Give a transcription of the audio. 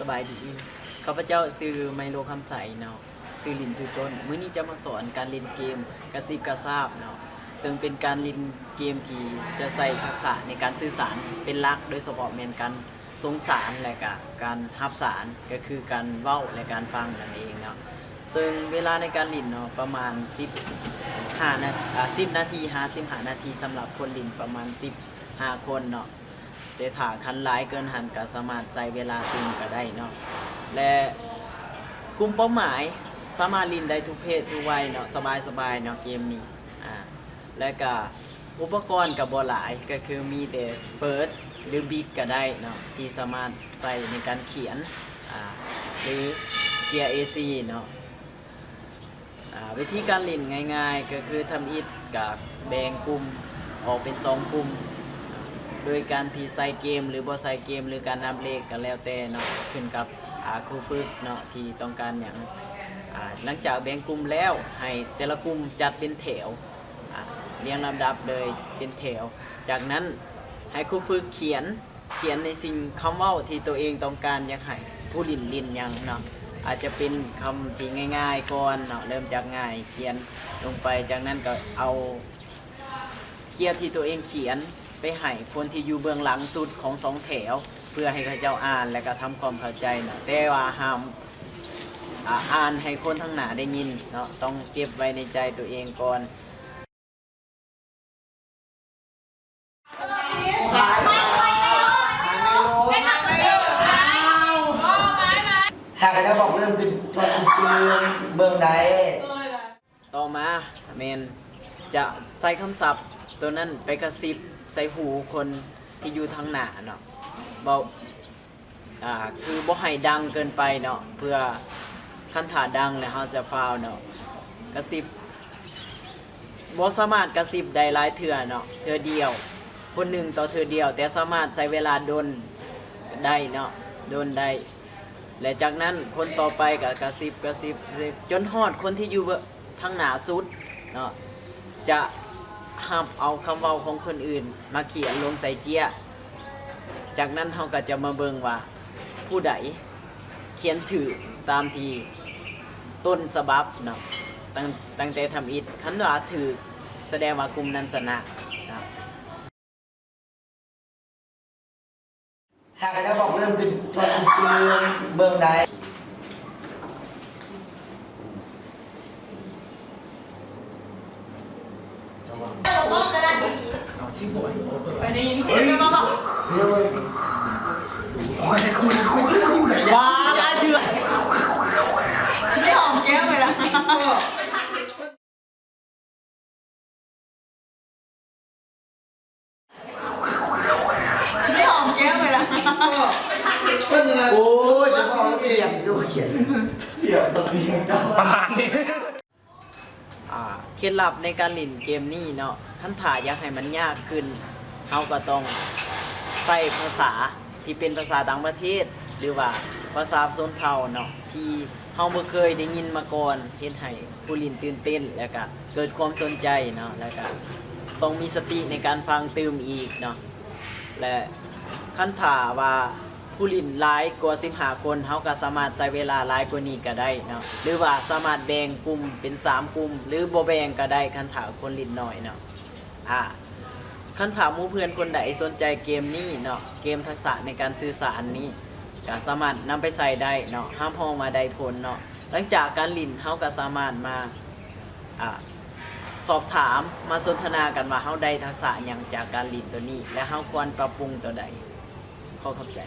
สบายดีข้าพเจ้าชื่อไมโลคำใสเนาะชื่อลินชื่อต้นมื้อนี้จะมาสอนการเล่นเกมกระซิบกระซาบเนาะซึ่งเป็นการเล่นเกมที่จะใส่ทักษะในการสื่อสารเป็นหลักโดยเฉพาะแม่นการส่งสารและก็การรับสารก็คือการเว้าและการฟังนั่นเองเนาะซึ่งเวลาในการเล่นเนาะประมาณ10 นาที55 นาทีสำหรับคนเล่นประมาณ15 คนเนาะแต่ถ้าคันหลายเกินหันก็สามารถใช้เวลาตึงก็ได้เนาะและกลุ่มเป้าหมายสามารถเล่นได้ทุกเพศทุกวัยเนาะสบายๆเนาะเกมนี้และก็อุปกรณ์กับบ่หลายก็คือมีแต่เฟิร์สหรือบิ๊กก็ได้เนาะที่สามารถใส่ในการเขียนหรือเกียร์ AC เนาะวิธีการเล่นง่ายๆก็คือทำอิฐกับแบ่งกลุ่มออกเป็น2 กลุ่มโดยการที่ใส่เกมหรือบ่ใส่เกมหรือการนับเลขก็แล้วแต่เนาะขึ้นกับครูฝึกเนาะที่ต้องการอย่างหลังจากแบ่งกลุ่มแล้วให้แต่ละกลุ่มจัดเป็นแถวเรียงลำดับเลยเป็นแถวจากนั้นให้ครูฝึกเขียนในสิ่งคำเว้าที่ตัวเองต้องการอยากให้ผู้ลิ้นอย่างเนาะอาจจะเป็นคำที่ง่ายๆก่อนเนาะเริ่มจากง่ายเขียนลงไปจากนั้นก็เอาเกียร์ที่ตัวเองเขียนไปให้คนที่อยู่เบื้องหลังสุดของ2 แถวเพื่อให้เขาเจ้าอ่านและก็ทำความเข้าใจเนาะแต่ว่าห้ามอ่านให้คนทั้งหน้าได้ยินเนาะต้องเก็บไว้ในใจตัวเองก่อนหากจะบอกเรื่องเป็นตัวคือเบื้องใดต่อมาเมนจะใส่คำศัพท์ตัวนั้นไปกระซิบใส่หูคนที่อยู่ทางหน้าเนาะคือบ่ให้ดังเกินไปเนาะเพื่อคันถาดังแล้วเราจะฟาวเนาะกระซิบบ่สามารถกระซิบได้หลายเทื่อเนาะเทื่อเดียวคนหนึ่งต่อเทื่อเดียวแต่สามารถใช้เวลาดนได้เนาะดนได้และจากนั้นคนต่อไปก็กระซิบจนฮอดคนที่อยู่ทางหน้าสุดเนาะจะห้ามเอาคำเว้าของคนอื่นมาเขียนลงใส่เจียจากนั้นเราก็จะมาเบิ่งว่าผู้ใดเขียนถือตามที่ต้นฉบับเนาะตั้งแต่ทำอิฐคันว่าถือแสดงว่ากลุ่มนั้นชนะหากจะบอกเรื่องเป็นตัวคือเบื้องใดไปได้ยินคุยกันมาบอกว้าลายเดือดไม่หอมแก้มเลยนะไม่หอมแก้มเลยนะโอ้ยจะบอกเขียนดูเขียนประมาณนี้เคล็ดลับในการเล่นเกมนี้เนาะคันถ่ายอยากให้มันยากขึ้นเราก็ต้องใส่ภาษาที่เป็นภาษาต่างประเทศหรือว่าภาษาชนเผ่าเนาะที่เราบ่เคยได้ยินมาก่อนเฮ็ดให้ผู้เล่นตื่นเต้นแล้วก็เกิดความสนใจเนาะแล้วก็ต้องมีสติในการฟังตื่มอีกเนาะและคันถ่าว่าผู้เล่นหลายกว่า15 คนเราก็สามารถใช้เวลาหลายกว่านี้ก็ได้เนาะหรือว่าสามารถแบ่งกลุ่มเป็น3 กลุ่มหรือบ่แบ่งก็ได้คันถ่าคนเล่นน้อยเนาะคันถามหมู่เพื่อนคนใดสนใจเกมนี้เนาะเกมทักษะในการสื่อสารนี้ก็สามารถนำไปใส่ได้เนาะห้ามพ้องมาได้ผลเนาะหลังจากการลิ้นเฮาก็สามารถมาสอบถามมาสนทนากันว่าเฮาได้ทักษะหยังจากการลิ้นตัวนี้และเฮาควรปรับปรุงตัวใดขอเข้าใจ